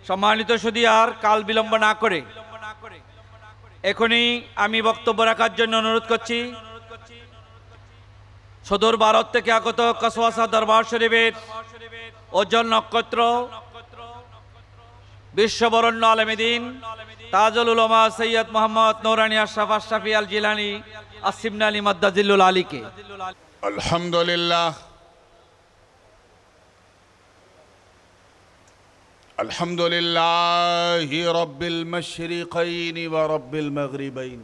সম্মানিত সুধী, আর কাল বিলম্ব না করে এখনই আমি বক্তব্য রাখার জন্য অনুরোধ করছি সুদূর ভারত থেকে আগত কসওয়াসা দরবার শরীফের উজ্জ্বল নক্ষত্র, বিশ্ববরণ্য আলেমদ্বীন তাজুল উলামা সৈয়দ মোহাম্মদ নূরানী আশরাফ আশরাফি আল জিলানী আসিমনা আলী মাদ্দাজিল্লুল আলীকে আলহামদুলিল্লাহ আলহামদুলিল্লাহি রাব্বিল মাশরিকাইন ওয়া রাব্বিল মাগরিবাইন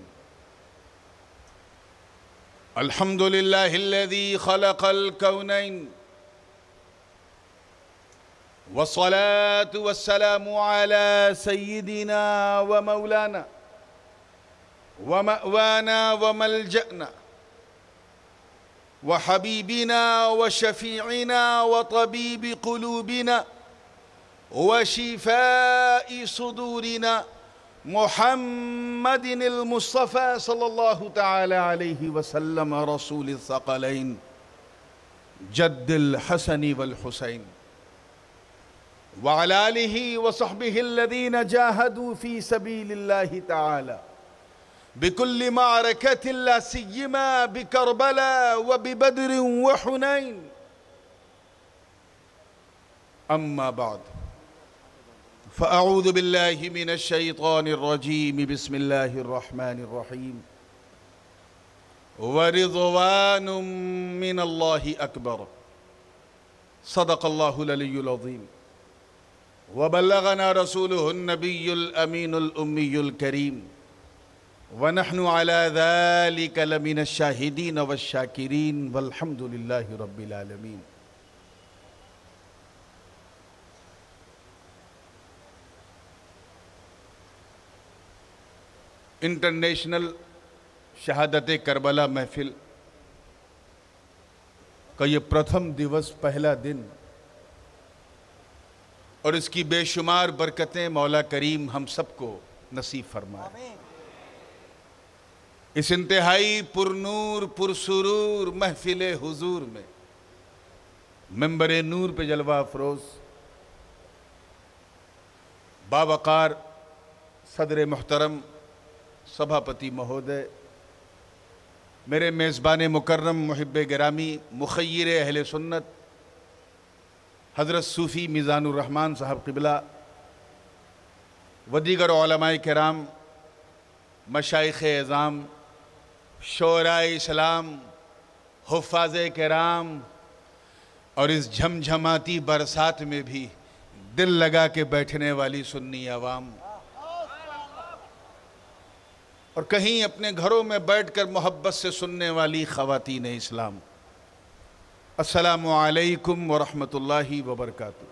আলহামদুলিল্লাহিল্লাযী খালাকাল কাউনাইন والصلاة والسلام على سيدنا ومولانا ومأوانا وملجأنا وحبيبنا وشفيعنا وطبيب قلوبنا وشفاء صدورنا محمد المصطفى صلى الله تعالى عليه وسلم رسول الثقلين جد الحسن والحسين وعلى آله وصحبه الذين جاهدوا في سبيل الله تعالى بكل معركة لا سيما بكربلاء وببدر وحنين أما بعد فأعوذ بالله من الشيطان الرجيم بسم الله الرحمن الرحيم ورضوان من الله أكبر صدق الله العلي العظيم وبلغنا رسوله النبي الأمين الأمي الكريم ونحن على ذلك لمن الشاهدين والشاكرين والحمد لله رب العالمين انٹرنیشنل شہادت کربلا محفل کا یہ پرتھم دیوس پہلا دن اور اس کی بے شمار برکتیں مولا کریم ہم سب کو نصیب فرمائے۔ اس انتہائی پرنور پرسرور محفل حضور میں منبر نور پہ جلوہ افروز باوقار صدر محترم سبھاپتی مہودے، میرے میزبان مکرم محب گرامی مخیر اہل سنت حضرت صوفی میزان الرحمن صاحب قبلہ و دیگر علماء کرام، مشائخ اعظام، شعراء اسلام، حفاظ کرام، اور اس جھمجھماتی برسات میں بھی دل لگا کے بیٹھنے والی سنی عوام، اور کہیں اپنے گھروں میں بیٹھ کر محبت سے سننے والی خواتین اسلام، السلام علیکم ورحمۃ اللہ وبرکاتہ۔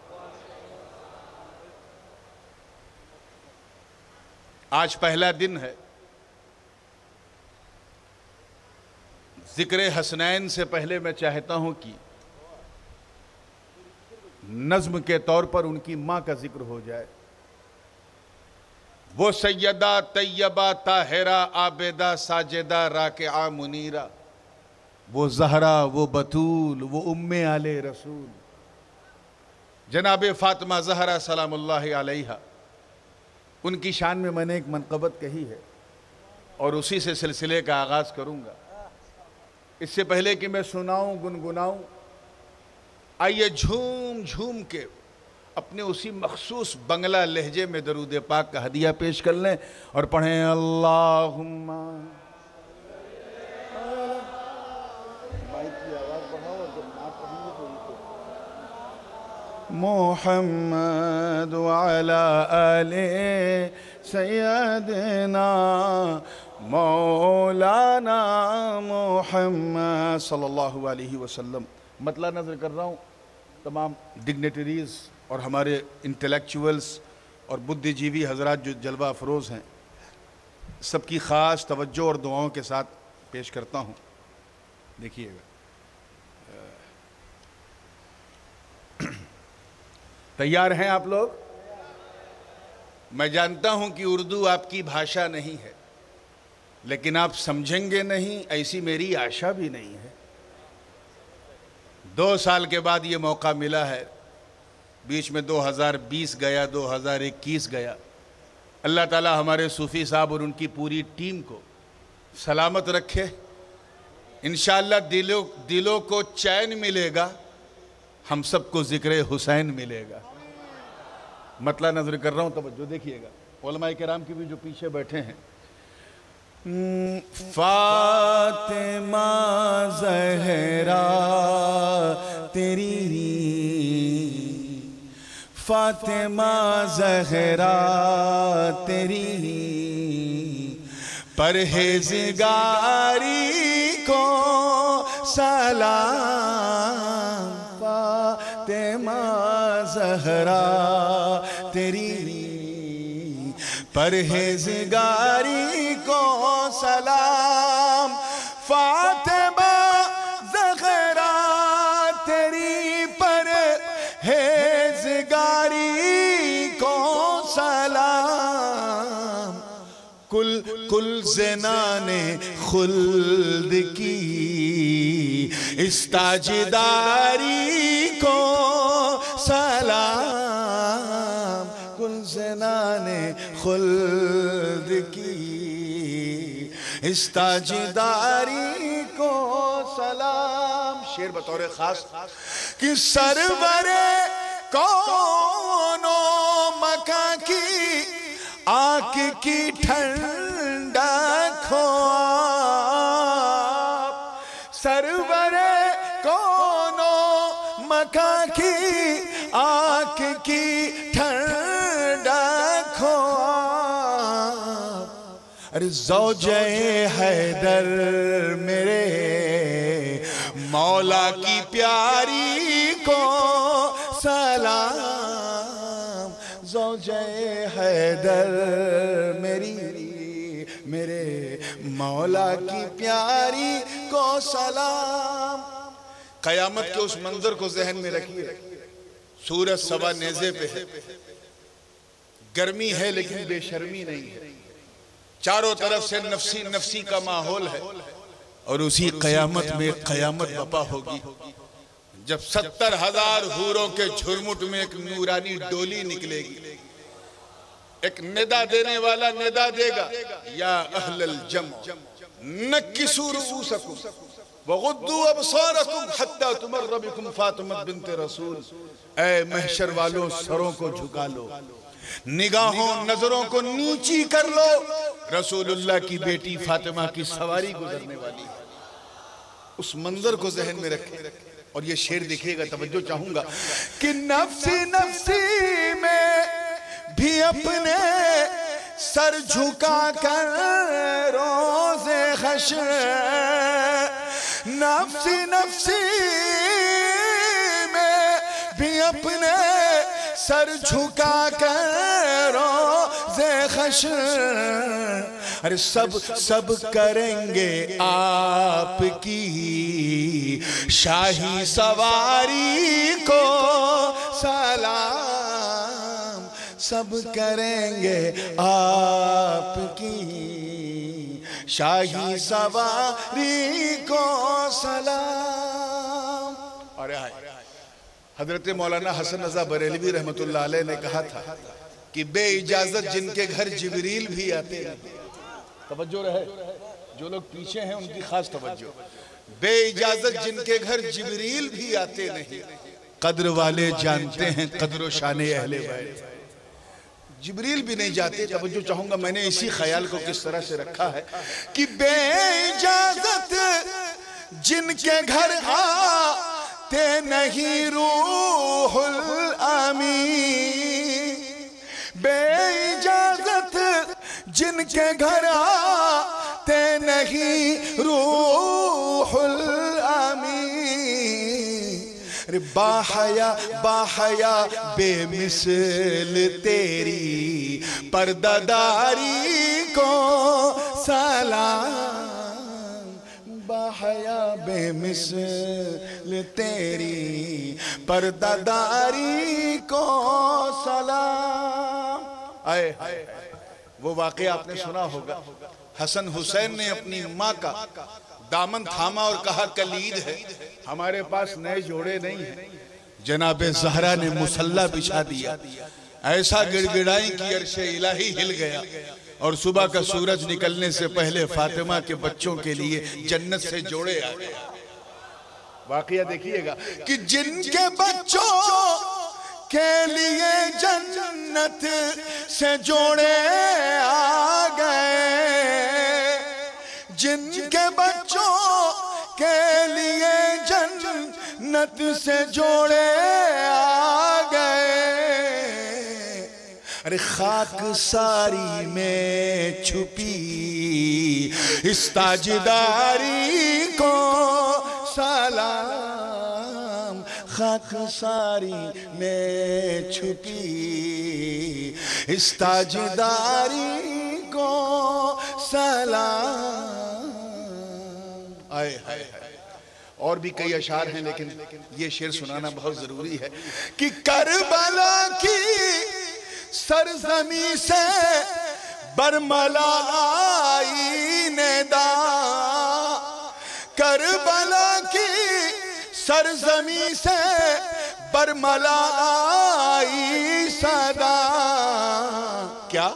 آج پہلا دن ہے، ذکر حسنین سے پہلے میں چاہتا ہوں کہ نظم کے طور پر ان کی ماں کا ذکر ہو جائے۔ وہ سیدہ طیبہ طاہرہ عابدہ ساجدہ راکعہ منیرہ، وہ زہرا، وہ بطول، وہ ام آل رسول جناب فاطمہ زہرا سلام اللہ علیہا، ان کی شان میں نے ایک منقبت کہی ہے اور اسی سے سلسلے کا آغاز کروں گا۔ اس سے پہلے کہ میں سناؤں گنگناؤں، آئیے جھوم جھوم کے اپنے اسی مخصوص بنگلہ لہجے میں درود پاک کا ہدیہ پیش کر لیں اور پڑھیں اللہم محمد وعلى آل سیدنا مولانا محمد صلی اللہ علیہ وسلم۔ مطلع نظر کر رہا ہوں تمام ڈگنیٹریز اور ہمارے انٹلیکچولز اور بدھی جیوی حضرات جو جلوہ افروز ہیں، سب کی خاص توجہ اور دعاؤں کے ساتھ پیش کرتا ہوں۔ دیکھیے گا، تیار ہیں آپ لوگ؟ میں جانتا ہوں کہ اردو آپ کی بھاشا نہیں ہے، لیکن آپ سمجھیں گے نہیں ایسی میری آشا بھی نہیں ہے۔ 2 سال کے بعد یہ موقع ملا ہے بیچ میں 2020 گیا، 2021 گیا. اللہ تعالیٰ ہمارے صوفی صاحب اور ان کی پوری ٹیم کو سلامت رکھے. انشاءاللہ دلوں کو چین ملے گا، ہم سب کو ذکر حسین ملے گا. مطلع نظر کر رہا ہوں، توجہ دیکھیے گا. علماء کرام کی بھی جو پیچھے بیٹھے ہیں. فاطمہ زہرا تیری، فاطمہ زہرا تیری پرہیزگاری کو سلام. فاطمہ زہرا تیری پرہیزگاری کو سلام. فاطمہ زہرا تیری پرہیزگاری کو سلام. کل زنان خلد کی اس تاجداری کو سلام. کل زنان خلد کی اس تاجداری کو سلام. شعر بطور خاص کہ سرور کون و مکان کی آنکھ کی ٹھنڈک ہو آپ. سرور کون و مکان کی آنکھ کی ٹھنڈک ہو آپ. ارے زوجہ حیدر میرے مولا کی پیاری کو سلام. زوجہ حیدر میرے مولا کی پیاری کو سلام. قیامت کے اس منظر کو ذہن میں رکھیے. سورج سوا نیزے پہ ہے، گرمی ہے لیکن بے شرمی نہیں ہے. چاروں طرف سے نفسی نفسی کا ماحول ہے. اور اسی قیامت میں قیامت بپا ہوگی جب 70,000 حوروں کے جھرمٹ میں ایک نورانی ڈولی نکلے گی. ایک ندا دینے والا ندا دے گا، یا اہل الجمع نکسوا رؤوسکم وغضوا ابصارکم حتی تمر بکم فاطمہ بنت رسول. اے محشر والوں، سروں کو جھکا لو، نگاہوں نظروں کو نیچی کر لو. رسول اللہ کی بیٹی فاطمہ کی سواری گزرنے والی ہے. اس منظر کو ذہن میں رکھیں. اور یہ شعر دیکھیے گا، توجہ چاہوں گا کہ نفسی نفسی میں بھی اپنے سر جھکا کر روز حشر. نفسی نفسی میں بھی اپنے سر جھکا کر روز حشر. ارے سب کریں گے آپ کی شاہی سواری کو سلام. سب کریں گے آپ کی شاہی سواری کو سلام. حضرت مولانا حسن رضا بریلوی رحمت اللہ علیہ نے کہا تھا کہ بے اجازت جن کے گھر جبریل بھی آتے ہیں. توجہ رہے، جو لوگ پیچھے ہیں ان کی خاص توجہ. بے اجازت جن کے گھر جبریل بھی آتے نہیں، قدر والے جانتے ہیں قدر و شان اہل بیت. جبریل بھی نہیں جاتے. توجہ چاہوں گا، میں نے اسی خیال کو کس طرح سے رکھا ہے کہ بے اجازت جن کے گھر آتے نہیں روح الامین. بے اجازت جن کے گھر آتے نہیں روح الامین. باحیا بے مثل تیری پرداداری کو سلام. باحیا بے مثل تیری پرداداری کو سلام. آئے وہ واقعہ آپ نے سنا ہوگا. حسن حسین نے اپنی ماں کا دامن تھاما اور کہا کل عید ہے، ہمارے پاس نئے جوڑے نہیں ہیں، جناب زہرا نے مصلی بچھا دیا، ایسا گڑگڑائی کہ عرش الہی ہل گیا، اور صبح کا سورج نکلنے سے پہلے فاطمہ کے بچوں کے لیے جنت سے جوڑے آ گئے۔ واقعہ دیکھیے گا کہ جن کے بچوں کے لیے جنت سے جوڑے آ گئے، جن کے بچوں کے لیے جنت سے جوڑے آ گئے، ارے خاک ساری میں چھپی اس تاجداری کو سلام، خاک ساری میں چھپی اس تاجداری کو سلام۔ آئے ہائے ہائے، اور بھی کئی اشعار ہیں لیکن یہ شعر سنانا بہت ضروری ہے کہ کربلا کی سرزمین سے برملا آئی ندا، کربلا کی سرزمین سے برملا آئی صدا، کیا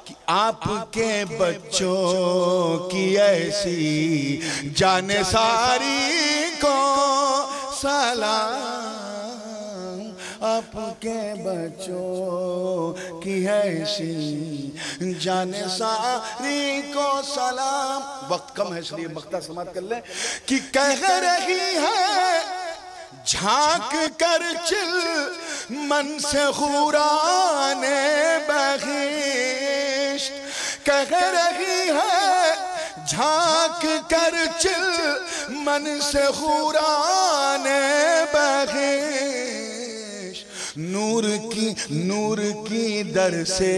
کہ آپ کے بچوں کی ایسی جان ساری کو سلام، آپ کے بچوں کی ایسی جان ساری کو سلام۔ وقت کم ہے اس لیے مقطع سماعت کر لیں کہ کہہ رہی ہے جھانک کر چل من سے خوران بہشت، کہہ رہی ہے جھانک کر چل من سے خوران بہشت، نور کی در سے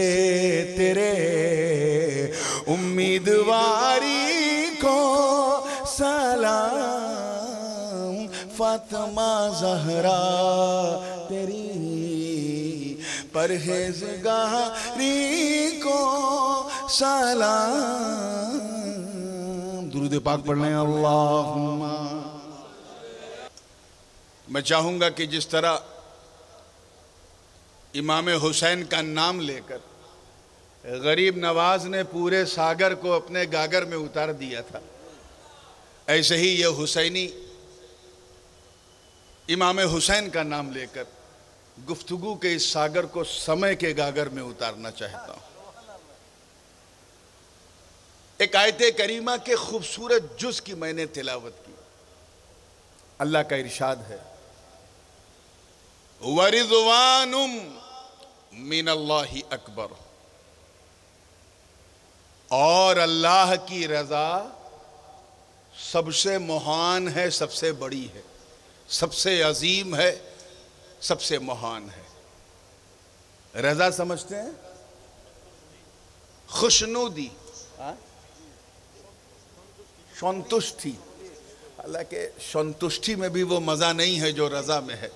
تیرے امیدواری کو سلام، فاطمہ زہرا تیری پرہیزگاری کو سلام۔ درود پاک پڑھ لیں اللہم۔ میں چاہوں گا کہ جس طرح امام حسین کا نام لے کر غریب نواز نے پورے ساگر کو اپنے گاگر میں اتار دیا تھا، ایسے ہی یہ حسینی امام حسین کا نام لے کر گفتگو کے اس ساگر کو سمے کے گاگر میں اتارنا چاہتا ہوں۔ ایک آیت کریمہ کے خوبصورت جز کی میں نے تلاوت کی۔ اللہ کا ارشاد ہے وَرِضْوَانٌ مِّنَ اللَّهِ اکبر، اور اللہ کی رضا سب سے مہان ہے، سب سے بڑی ہے، سب سے عظیم ہے، سب سے مہان ہے۔ رضا سمجھتے ہیں؟ خوشنودی، سنتشٹی، حالانکہ سنتشٹی میں بھی وہ مزہ نہیں ہے جو رضا میں ہے۔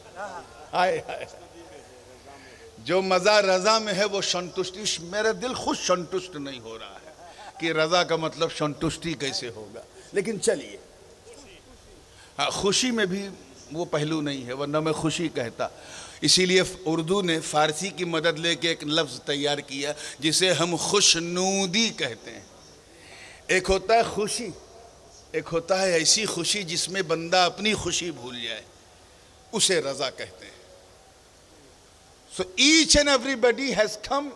جو مزہ رضا میں ہے وہ سنتشٹی، میرا دل خود سنتشٹ نہیں ہو رہا ہے کہ رضا کا مطلب سنتشٹی کیسے ہوگا، لیکن چلیے خوشی میں بھی وہ پہلو نہیں ہے، ورنہ میں خوشی کہتا۔ اسی لیے اردو نے فارسی کی مدد لے کے ایک لفظ تیار کیا جسے ہم خوشنودی کہتے ہیں۔ ایک ہوتا ہے خوشی، ایک ہوتا ہے ایسی خوشی جس میں بندہ اپنی خوشی بھول جائے، اسے رضا کہتے ہیں۔ So each and everybody has come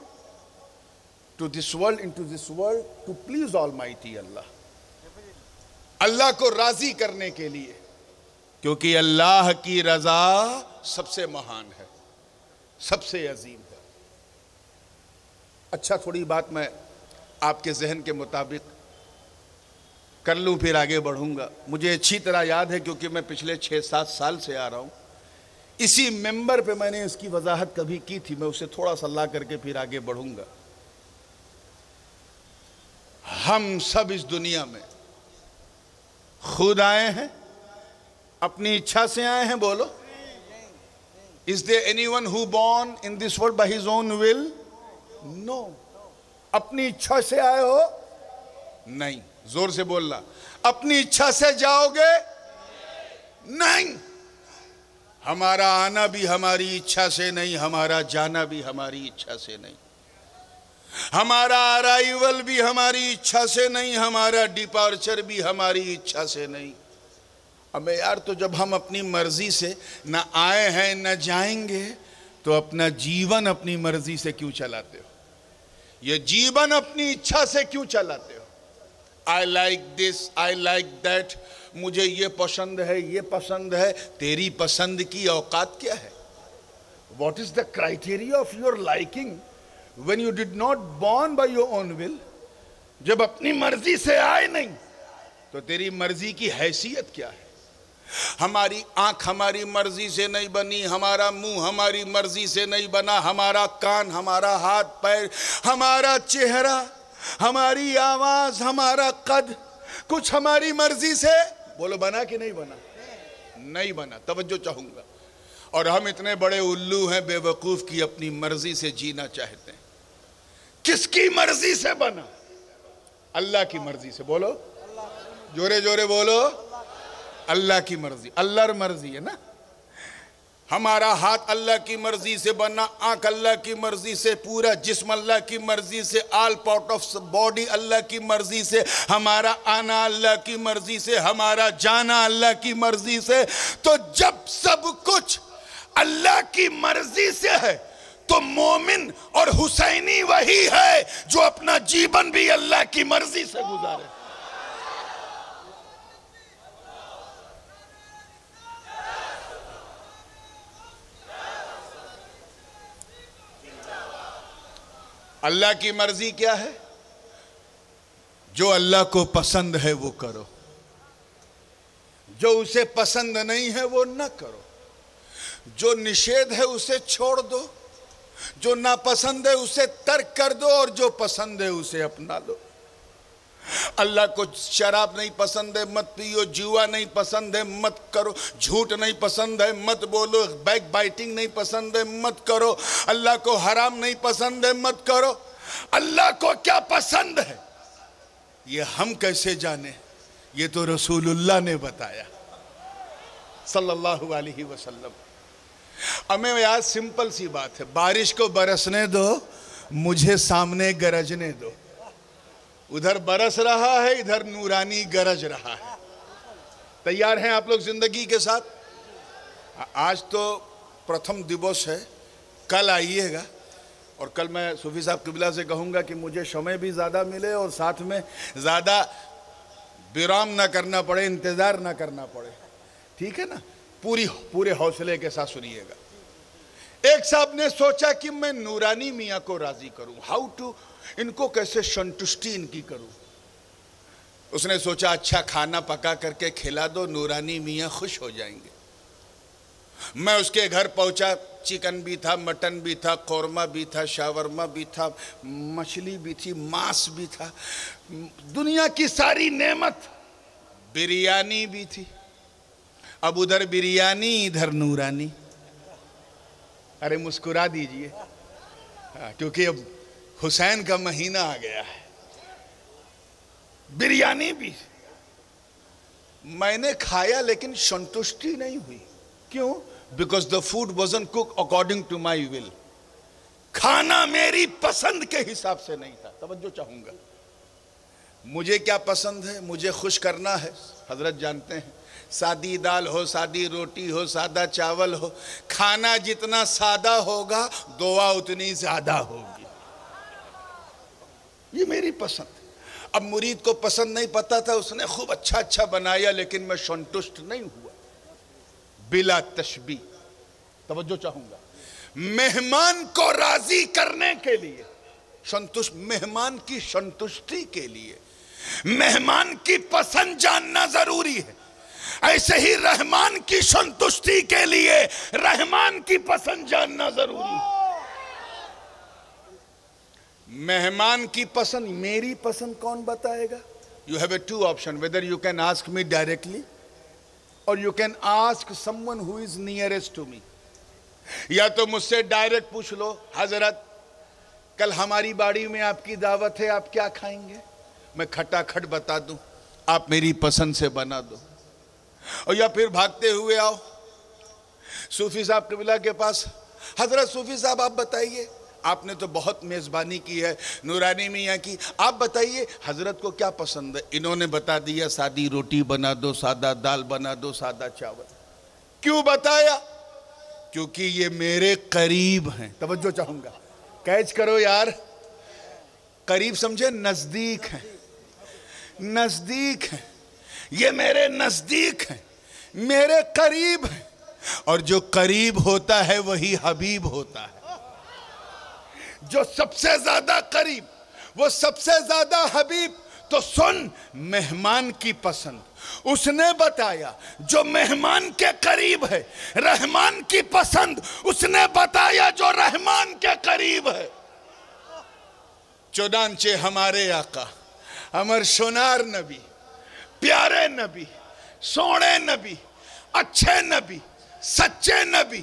to this world, into this world to please Almighty Allah، اللہ کو راضی کرنے کے لیے، کیونکہ اللہ کی رضا سب سے مہان ہے، سب سے عظیم ہے۔ اچھا، تھوڑی بات میں آپ کے ذہن کے مطابق کر لوں پھر آگے بڑھوں گا۔ مجھے اچھی طرح یاد ہے کیونکہ میں پچھلے 6-7 سال سے آ رہا ہوں، اسی ممبر پہ میں نے اس کی وضاحت کبھی کی تھی، میں اسے تھوڑا سا لا کر کے پھر آگے بڑھوں گا۔ ہم سب اس دنیا میں خود آئے ہیں، اپنی اچھا سے آئے ہیں، بولو۔ Is there anyone who born in this world by his own will? No. اپنی اچھا سے آئے ہو؟ نہیں، زور سے بولنا۔ اپنی اچھا سے جاؤ گے؟ نہیں۔ ہمارا آنا بھی ہماری اچھا سے نہیں، ہمارا جانا بھی ہماری اچھا سے نہیں، ہمارا ارائیول بھی ہماری اچھا سے نہیں، ہمارا ڈپارچر بھی ہماری اچھا سے نہیں۔ اب یار تو جب ہم اپنی مرضی سے نہ آئے ہیں نہ جائیں گے تو اپنا جیون اپنی مرضی سے کیوں چلاتے ہو؟ یہ جیون اپنی اچھا سے کیوں چلاتے ہو؟ I like this, I like that، مجھے یہ پسند ہے، یہ پسند ہے۔ تیری پسند کی اوقات کیا ہے؟ What is the criteria of your liking when you did not born by your own will؟ جب اپنی مرضی سے آئے نہیں تو تیری مرضی کی حیثیت کیا ہے؟ ہماری آنکھ ہماری مرضی سے نہیں بنی، ہمارا منہ ہماری مرضی سے نہیں بنا، ہمارا کان، ہمارا ہاتھ پیر، ہمارا چہرہ، ہماری آواز، ہمارا قد، کچھ ہماری مرضی سے بولو بنا کہ نہیں بنا؟ نہیں بنا۔ توجہ چاہوں گا۔ اور ہم اتنے بڑے الو ہیں بے وقوف کی اپنی مرضی سے جینا چاہتے ہیں۔ کس کی مرضی سے بنا؟ اللہ کی مرضی سے۔ بولو جورے جورے بولو، اللہ کی مرضی۔ اللہ مرضی ہے نا۔ ہمارا ہاتھ اللہ کی مرضی سے بنا، آنکھ اللہ کی مرضی سے، پورا جسم اللہ کی مرضی سے، آل پارٹ آف باڈی اللہ کی مرضی سے، ہمارا آنا اللہ کی مرضی سے، ہمارا جانا اللہ کی مرضی سے۔ تو جب سب کچھ اللہ کی مرضی سے ہے تو مومن اور حسینی وہی ہے جو اپنا جیون بھی اللہ کی مرضی سے گزارے۔ اللہ کی مرضی کیا ہے؟ جو اللہ کو پسند ہے وہ کرو، جو اسے پسند نہیں ہے وہ نہ کرو، جو نشید ہے اسے چھوڑ دو، جو ناپسند ہے اسے ترک کر دو، اور جو پسند ہے اسے اپنا لو۔ اللہ کو شراب نہیں پسند ہے مت پیو، جوا نہیں پسند ہے مت کرو، جھوٹ نہیں پسند ہے مت بولو، بیک بائٹنگ نہیں پسند ہے مت کرو، اللہ کو حرام نہیں پسند ہے مت کرو۔ اللہ کو کیا پسند ہے یہ ہم کیسے جانیں؟ یہ تو رسول اللہ نے بتایا صلی اللہ علیہ وسلم۔ ہمیں یاد سمپل سی بات ہے، بارش کو برسنے دو، مجھے سامنے گرجنے دو۔ ادھر برس رہا ہے، ادھر نورانی گرج رہا ہے۔ تیار ہیں آپ لوگ زندگی کے ساتھ؟ آج تو پرتھم دیوس ہے، کل آئیے گا، اور کل میں صوفی صاحب قبلہ سے کہوں گا کہ مجھے شمع بھی زیادہ ملے اور ساتھ میں زیادہ بیرام نہ کرنا پڑے، انتظار نہ کرنا پڑے، ٹھیک ہے نا؟ پورے حوصلے کے ساتھ سنیے گا۔ ایک صاحب نے سوچا کہ میں نورانی میاں کو راضی کروں، ہاؤ ٹو، ان کو کیسے سنتشٹی ان کی کروں۔ اس نے سوچا اچھا کھانا پکا کر کے کھلا دو، نورانی میاں خوش ہو جائیں گے۔ میں اس کے گھر پہنچا، چکن بھی تھا، مٹن بھی تھا، قورمہ بھی تھا، شاورما بھی تھا، مچھلی بھی تھی، ماس بھی تھا، دنیا کی ساری نعمت، بریانی بھی تھی۔ اب ادھر بریانی ادھر نورانی۔ ارے مسکرا دیجئے، کیونکہ اب حسین کا مہینہ آ گیا ہے۔ بریانی بھی میں نے کھایا لیکن سنتشٹی نہیں ہوئی۔ کیوں؟ Because the food wasn't cooked according to my will۔ کھانا میری پسند کے حساب سے نہیں تھا۔ توجہ چاہوں گا، مجھے کیا پسند ہے؟ مجھے خوش کرنا ہے، حضرت جانتے ہیں، سادی دال ہو، سادی روٹی ہو، سادہ چاول ہو، کھانا جتنا سادہ ہوگا دعا اتنی زیادہ ہوگی۔ یہ میری پسند ہے۔ اب مرید کو پسند نہیں پتا تھا، اس نے خوب اچھا اچھا بنایا لیکن میں سنتشٹ نہیں ہوا، بلا تشبیہ۔ توجہ چاہوں گا، مہمان کو راضی کرنے کے لیے مہمان کی سنتشٹی کے لیے مہمان کی پسند جاننا ضروری ہے، ایسے ہی رحمان کی سنتشٹی کے لیے رحمان کی پسند جاننا ضروری ہے۔ مہمان کی پسند، میری پسند کون بتائے گا؟ You have a two option, whether you can ask me directly or you can ask someone who is nearest to me۔ یا تو مجھ سے ڈائریکٹ پوچھ لو، حضرت کل ہماری باڑی میں آپ کی دعوت ہے، آپ کیا کھائیں گے؟ میں کھٹا کھٹ بتا دوں، آپ میری پسند سے بنا دو۔ اور یا پھر بھاگتے ہوئے آؤ، صوفی صاحب قبلہ کے پاس، حضرت صوفی صاحب آپ بتائیے، آپ نے تو بہت میزبانی کی ہے نورانی میاں کی، آپ بتائیے حضرت کو کیا پسند ہے؟ انہوں نے بتا دیا سادی روٹی بنا دو، سادہ دال بنا دو، سادہ چاول۔ کیوں بتایا؟ کیونکہ یہ میرے قریب ہیں۔ توجہ چاہوں گا، کیچ کرو یار، قریب سمجھے، نزدیک ہیں، نزدیک ہیں، یہ میرے نزدیک ہیں، میرے قریب ہیں، اور جو قریب ہوتا ہے وہی حبیب ہوتا ہے۔ جو سب سے زیادہ قریب، وہ سب سے زیادہ حبیب۔ تو سن، مہمان کی پسند اس نے بتایا، جو مہمان کے قریب ہے۔ رحمان کی پسند اس نے بتایا، جو رحمان کے قریب ہے۔ چنانچہ ہمارے آقا امر شنار نبی، پیارے نبی، سونے نبی، اچھے نبی، سچے نبی،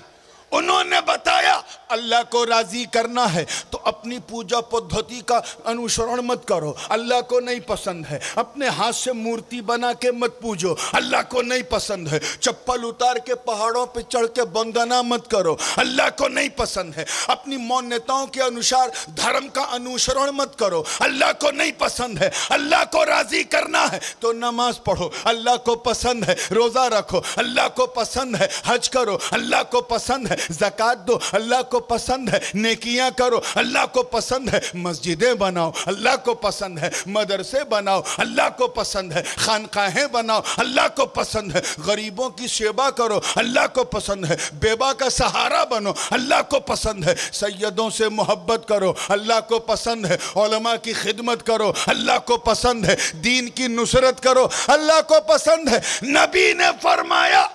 انہوں نے بتایا اللہ کو راضی کرنا ہے تو اپنی پوجا پدھتی کا انوسرن مت کرو، اللہ کو نہیں پسند ہے۔ اپنے ہاتھ سے مورتی بنا کے مت پوجو، اللہ کو نہیں پسند ہے۔ چپل اتار کے پہاڑوں پہ چڑھ کے بندنا مت کرو، اللہ کو نہیں پسند ہے۔ اپنی مونتاؤں کے انوسار دھرم کا انوسرن مت کرو، اللہ کو نہیں پسند ہے۔ اللہ کو راضی کرنا ہے تو نماز پڑھو، اللہ کو پسند ہے۔ روزہ رکھو، اللہ کو پسند ہے۔ حج کرو، اللہ کو پسند ہے۔ زکوٰۃ دو، اللہ کو پسند ہے۔ نیکیاں کرو، اللہ کو پسند ہے۔ مسجدیں بناؤ، اللہ کو پسند ہے۔ مدرسے بناؤ، اللہ کو پسند ہے۔ خانقاہیں بناؤ، اللہ کو پسند ہے۔ غریبوں کی سیوا کرو، اللہ کو پسند ہے۔ بیوہ کا سہارا بنو، اللہ کو پسند ہے۔ سیدوں سے محبت کرو، اللہ کو پسند ہے۔ علماء کی خدمت کرو، اللہ کو پسند ہے۔ دین کی نصرت کرو، اللہ کو پسند ہے۔ نبی نے فرمایا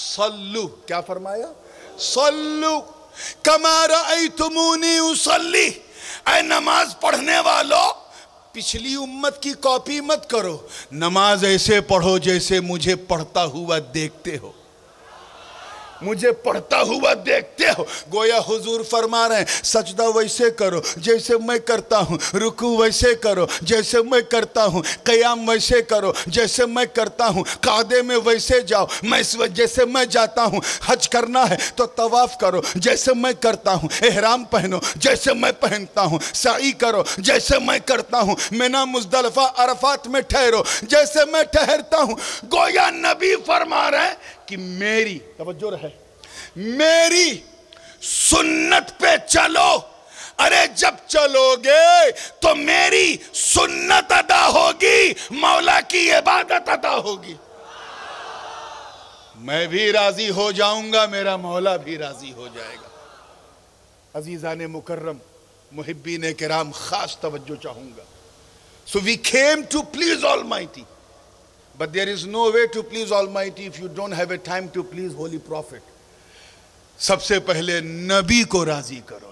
صلو، کیا فرمایا؟ صلو کما رأیتمونی اصلی۔ اے نماز پڑھنے والو، پچھلی امت کی کاپی مت کرو، نماز ایسے پڑھو جیسے مجھے پڑھتا ہوا دیکھتے ہو، مجھے پڑھتا ہوا دیکھتے ہو۔ گویا حضور فرما رہے ہیں سجدہ ویسے کرو جیسے میں کرتا ہوں، رکوع ویسے کرو جیسے میں کرتا ہوں، قیام ویسے کرو جیسے میں کرتا ہوں، قعدے میں ویسے جاؤ جیسے میں جاتا ہوں۔ حج کرنا ہے تو طواف کرو جیسے میں کرتا ہوں، احرام پہنو جیسے میں پہنتا ہوں، سعی کرو جیسے میں کرتا ہوں، منی مزدلفہ عرفات میں ٹھہرو جیسے میں ٹھہرتا ہوں۔ گویا نبی فرما رہے ہیں کہ میری، توجہ رہے، میری سنت پہ چلو۔ ارے جب چلو گے تو میری سنت ادا ہوگی، مولا کی عبادت ادا ہوگی۔ میں بھی راضی ہو جاؤں گا، میرا مولا بھی راضی ہو جائے گا۔ عزیزان مکرم، محبین کرام، خاص توجہ چاہوں گا۔ So we came to please Almighty. But there is no way to please Almighty if you don't have a time to please Holy Prophet. سب سے پہلے نبی کو راضی کرو،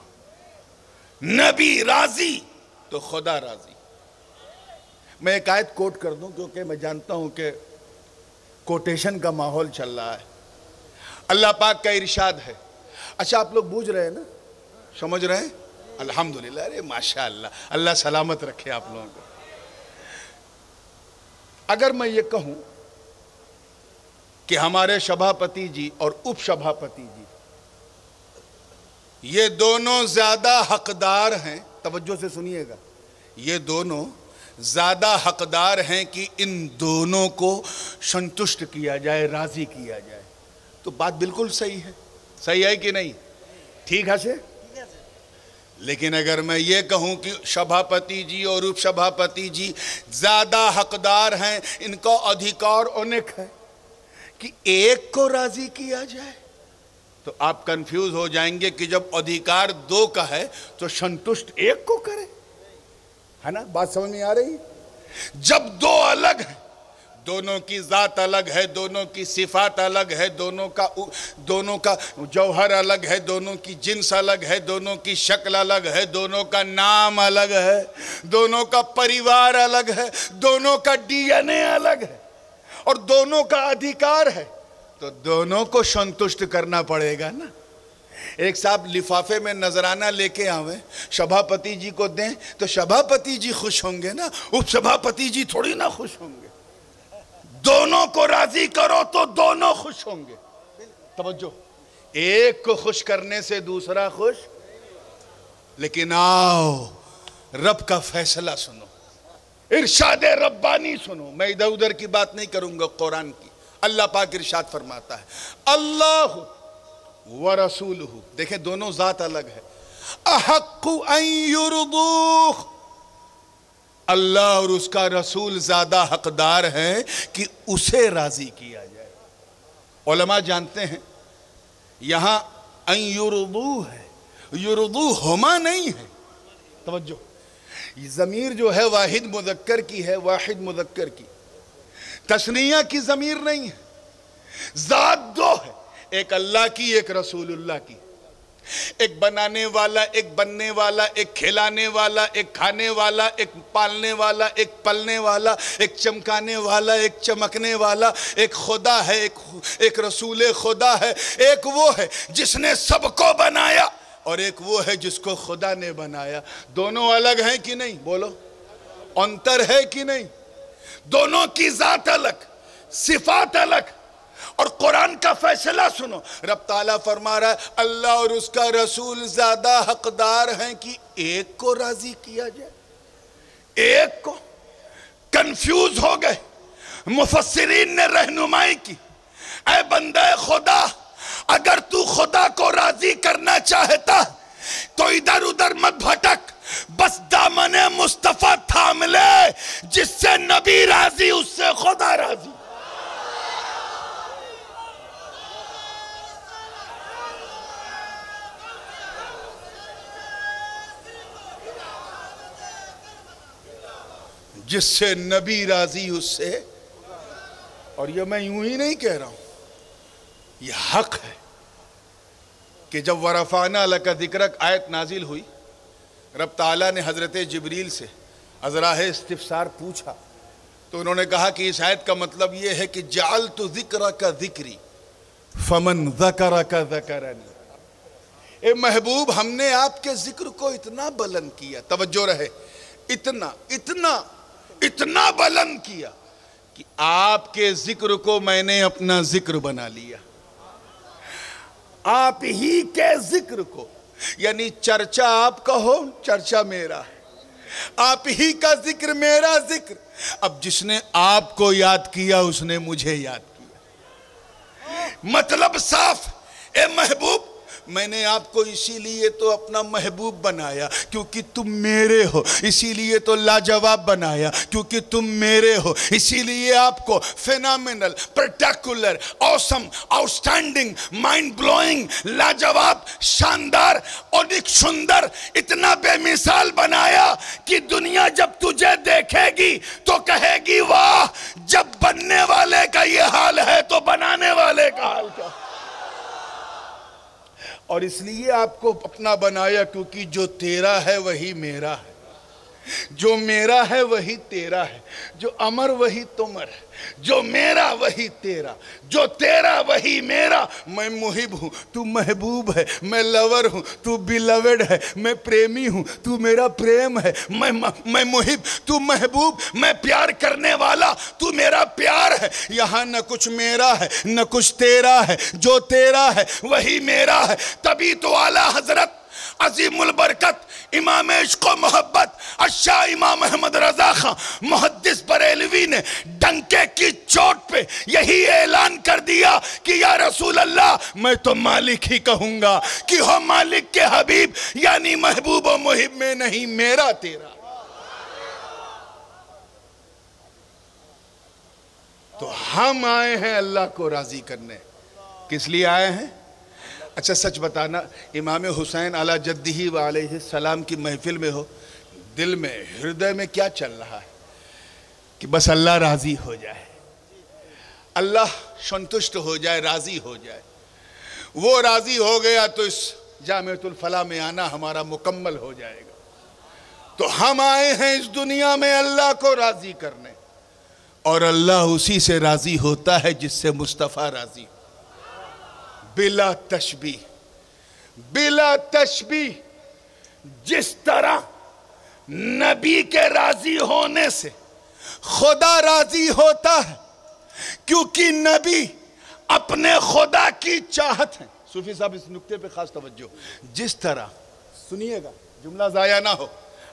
نبی راضی تو خدا راضی۔ میں ایک آیت کوٹ کر دوں کیونکہ میں جانتا ہوں کہ کوٹیشن کا ماحول چل رہا ہے۔ اللہ پاک کا ارشاد ہے، اچھا آپ لوگ بوجھ رہے ہیں نا، سمجھ رہے ہیں؟ الحمدللہ، ارے ماشاءاللہ، اللہ سلامت رکھے آپ لوگوں کو۔ اگر میں یہ کہوں کہ ہمارے سبھاپتی جی اور اپ سبھاپتی جی یہ دونوں زیادہ حقدار ہیں، توجہ سے سنیے گا، یہ دونوں زیادہ حقدار ہیں کہ ان دونوں کو سنتشٹ کیا جائے، راضی کیا جائے، تو بات بالکل صحیح ہے۔ صحیح ہے کہ نہیں؟ ٹھیک ہے سے؟ لیکن اگر میں یہ کہوں کہ سبھاپتی جی اور اپ سبھاپتی جی زیادہ حقدار ہیں، ان کا ادھیکار انیک ہے کہ ایک کو راضی کیا جائے، تو آپ کنفیوز ہو جائیں گے کہ جب ادھیکار دو کا ہے تو سنتشٹ ایک کو کرے، ہے نا؟ بات سمجھ میں آ رہی؟ جب دو الگ ہیں، دونوں کی ذات الگ ہے، دونوں کی صفات الگ ہے، دونوں کا جوہر الگ ہے، دونوں کی جنس الگ ہے، دونوں کی شکل الگ ہے، دونوں کا نام الگ ہے، دونوں کا پریوار الگ ہے، دونوں کا ڈی این اے الگ ہے، اور دونوں کا ادھیکار ہے، تو دونوں کو سنتشٹ کرنا پڑے گا نا۔ ایک صاحب لفافے میں نذرانہ لے کے آویں، سبھاپتی جی کو دیں تو سبھاپتی جی خوش ہوں گے نا، اپ سبھاپتی جی تھوڑی نہ خوش ہوں گے۔ دونوں کو راضی کرو تو دونوں خوش ہوں گے۔ توجہ، ایک کو خوش کرنے سے دوسرا خوش، لیکن آؤ رب کا فیصلہ سنو، ارشاد ربانی سنو. میں ادھر ادھر کی بات نہیں کروں گا، قرآن کی. اللہ پاک ارشاد فرماتا ہے اللہ ورسولہ، دیکھیں دونوں ذات الگ ہے. احق ان یرضوہ، اللہ اور اس کا رسول زیادہ حقدار ہیں کہ اسے راضی کیا جائے. علماء جانتے ہیں یہاں ان یرضوہ ہے، یرضوہ ہما نہیں ہے. توجہ، ضمیر جو ہے واحد مذکر کی ہے، واحد مذکر کی، تثنیہ کی ضمیر نہیں ہے. ذات دو ہے، ایک اللہ کی ایک رسول اللہ کی. ایک بنانے والا، ایک بننے والا، ایک کھلانے والا، ایک کھانے والا، ایک پالنے والا، ایک پلنے والا، ایک چمکانے والا، ایک چمکنے والا. ایک خدا ہے، ایک رسول خدا ہے. ایک وہ ہے جس نے سب کو بنایا، اور ایک وہ ہے جس کو خدا نے بنایا. دونوں الگ ہیں کہ نہیں؟ بولو، انتر ہے کہ نہیں؟ دونوں کی ذات الگ، صفات الگ. اور قرآن کا فیصلہ سنو، رب تعالیٰ فرما رہا ہے اللہ اور اس کا رسول زیادہ حقدار ہیں کہ ایک کو راضی کیا جائے. ایک کو کنفیوز ہو گئے. مفسرین نے رہنمائی کی، اے بندہ خدا، اگر تو خدا کو راضی کرنا چاہتا تو ادھر ادھر مت بھٹک، بس دامن مصطفیٰ تھام لے. جس سے نبی راضی اس سے خدا راضی. جس سے نبی راضی اس سے. اور یہ میں یوں ہی نہیں کہہ رہا ہوں، یہ حق ہے کہ جب ورفعنا لک ذکرک آیت نازل ہوئی، رب تعالیٰ نے حضرت جبریل سے ازراہ استفسار پوچھا تو انہوں نے کہا کہ اس آیت کا مطلب یہ ہے کہ جعلت ذکرک ذکری فمن ذکرک ذکرنی. اے محبوب، ہم نے آپ کے ذکر کو اتنا بلند کیا، توجہ رہے، اتنا اتنا اتنا بلند کیا کہ آپ کے ذکر کو میں نے اپنا ذکر بنا لیا. آپ ہی کے ذکر کو، یعنی چرچا آپ کا ہو، چرچا میرا ہے. آپ ہی کا ذکر میرا ذکر. اب جس نے آپ کو یاد کیا اس نے مجھے یاد کیا. مطلب صاف. اے محبوب، میں نے آپ کو اسی لیے تو اپنا محبوب بنایا کیونکہ تم میرے ہو. اسی لیے تو لاجواب بنایا کیونکہ تم میرے ہو. اسی لیے آپ کو phenomenal, particular, اوسم، outstanding, mind blowing, لاجواب، شاندار اور ایک سندر، اتنا بے مثال بنایا کہ دنیا جب تجھے دیکھے گی تو کہے گی واہ، جب بننے والے کا یہ حال ہے تو بنانے والے کا حال کیا. اور اس لیے آپ کو اپنا بنایا کیونکہ جو تیرا ہے وہی میرا ہے، جو میرا ہے وہی تیرا ہے، جو امر وہی تمر ہے، جو میرا وہی تیرا، جو تیرا وہی میرا. میں محب ہوں، تو محبوب ہے. میں لور ہوں، تو بیلوڈ ہے. میں پریمی ہوں، تو میرا پریم ہے. میں محب، تو محبوب. میں پیار کرنے والا، تو میرا پیار ہے. یہاں نہ کچھ میرا ہے نہ کچھ تیرا ہے، جو تیرا ہے وہی میرا ہے. تبھی تو اعلیٰ حضرت عظیم البرکت امام عشق و محبت الشاہ امام احمد رضا خان محدث بریلوی نے ڈنکے کی چوٹ پہ یہی اعلان کر دیا کہ یا رسول اللہ، میں تو مالک ہی کہوں گا کہ ہو مالک کے حبیب، یعنی محبوب و محب میں نہیں، میرا تیرا. تو ہم آئے ہیں اللہ کو راضی کرنے. کس لیے آئے ہیں؟ اچھا سچ بتانا، امام حسین علی جدہ و علیہ السلام کی محفل میں ہو، دل میں، ہردے میں کیا چل رہا ہے؟ کہ بس اللہ راضی ہو جائے، اللہ سنتشت ہو جائے، راضی ہو جائے. وہ راضی ہو گیا تو اس جامعۃ الفلاح میں آنا ہمارا مکمل ہو جائے گا. تو ہم آئے ہیں اس دنیا میں اللہ کو راضی کرنے، اور اللہ اسی سے راضی ہوتا ہے جس سے مصطفیٰ راضی ہو. بلا تشبیہ، بلا تشبیہ. جس طرح نبی کے راضی ہونے سے خدا راضی ہوتا ہے، کیونکہ نبی اپنے خدا کی چاہت ہیں. صوفی صاحب اس نکتے پہ خاص توجہ. جس طرح سنیے گا جملہ ضائع نہ ہو,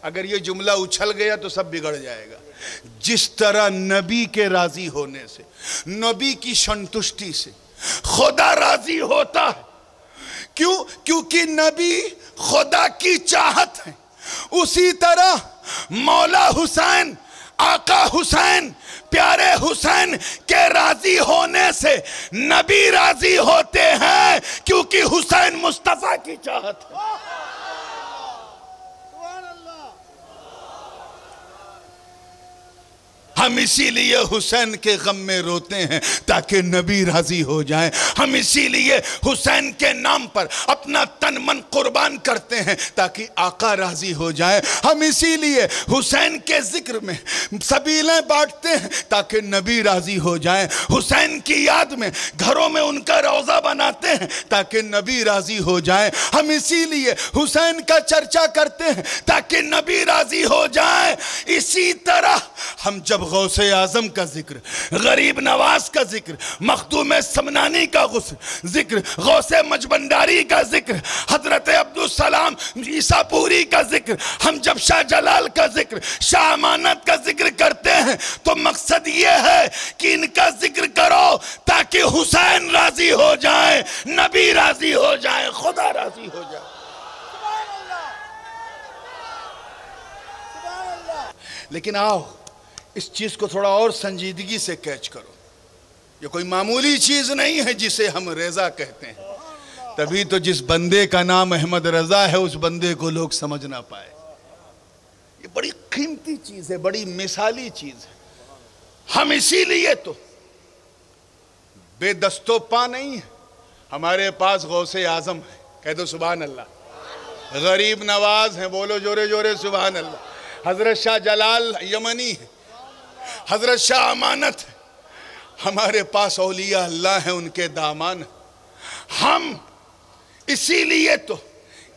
اگر یہ جملہ اچھل گیا تو سب بگڑ جائے گا. جس طرح نبی کے راضی ہونے سے, نبی کی سنتشٹی سے خدا راضی ہوتا ہے. کیوں؟ کیونکہ نبی خدا کی چاہت ہے. اسی طرح مولا حسین, آقا حسین, پیارے حسین کے راضی ہونے سے نبی راضی ہوتے ہیں, کیونکہ حسین مصطفیٰ کی چاہت ہے. ہم اسی لیے حسین کے غم میں روتے ہیں تاکہ نبی راضی ہو جائیں. ہم اسی لیے حسین کے نام پر اپنا تن من قربان کرتے ہیں تاکہ آقا راضی ہو جائیں. ہم اسی لیے حسین کے ذکر میں سبیلیں بانٹتے ہیں تاکہ نبی راضی ہو جائیں. حسین کی یاد میں گھروں میں ان کا روضہ بناتے ہیں تاکہ نبی راضی ہو جائیں. ہم اسی لیے حسین کا چرچا کرتے ہیں تاکہ نبی راضی ہو جائیں. اسی طرح ہم جب غوث اعظم کا ذکر, غریب نواز کا ذکر, مخدوم سمنانی کا ذکر, غوث مجبنداری کا ذکر, حضرت عبدالسلام عیسیٰ پوری کا ذکر, ہم جب شاہ جلال کا ذکر, شاہ امانت کا ذکر کرتے ہیں تو مقصد یہ ہے کہ ان کا ذکر کرو تاکہ حسین راضی ہو جائیں, نبی راضی ہو جائیں, خدا راضی ہو جائے. لیکن آؤ اس چیز کو تھوڑا اور سنجیدگی سے کیچ کرو. یہ کوئی معمولی چیز نہیں ہے جسے ہم رضا کہتے ہیں. تبھی تو جس بندے کا نام احمد رضا ہے اس بندے کو لوگ سمجھ نہ پائے. یہ بڑی قیمتی چیز ہے, بڑی مثالی چیز ہے. ہم اسی لیے تو بے دست و پا نہیں ہے. ہمارے پاس غوث اعظم ہے, کہہ دو سبحان اللہ. غریب نواز ہیں, بولو جورے جورے سبحان اللہ. حضرت شاہ جلال یمنی ہے, حضرت شاہ امانت ہے. ہمارے پاس اولیاء اللہ ہیں, ان کے دامان. ہم اسی لیے تو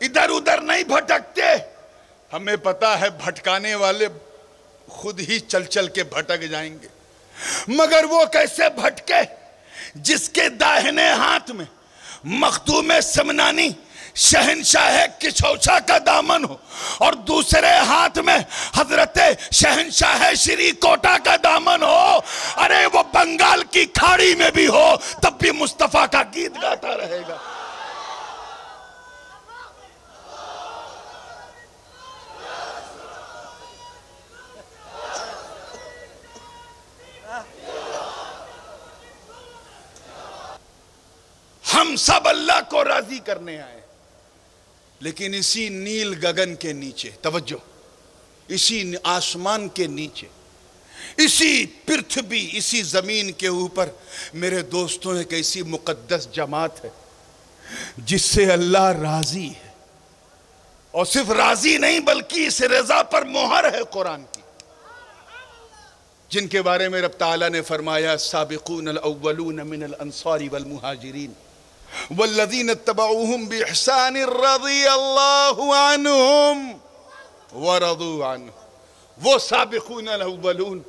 ادھر ادھر نہیں بھٹکتے. ہمیں پتا ہے بھٹکانے والے خود ہی چل چل کے بھٹک جائیں گے, مگر وہ کیسے بھٹکے جس کے داہنے ہاتھ میں مخدوم سمنانی شہنشاہ کچھوچا کا دامن ہو اور دوسرے ہاتھ میں حضرت شہنشاہ شری کوٹا کا دامن ہو. ارے وہ بنگال کی کھاڑی میں بھی ہو تب بھی مصطفیٰ کا گیت گاتا رہے گا. ہم سب اللہ کو راضی کرنے آئے, لیکن اسی نیل گگن کے نیچے, توجہ, اسی آسمان کے نیچے, اسی پرتھوی, اسی زمین کے اوپر میرے دوستوں ایک ایسی مقدس جماعت ہے جس سے اللہ راضی ہے. اور صرف راضی نہیں بلکہ اس رضا پر مہر ہے قرآن کی, جن کے بارے میں رب تعالیٰ نے فرمایا سابقون الاولون من الانصار والمہاجرین والذین اتبعوهم بإحسان رضی اللہ عنہم ورضوا عنہ. وہ سابقون الاولون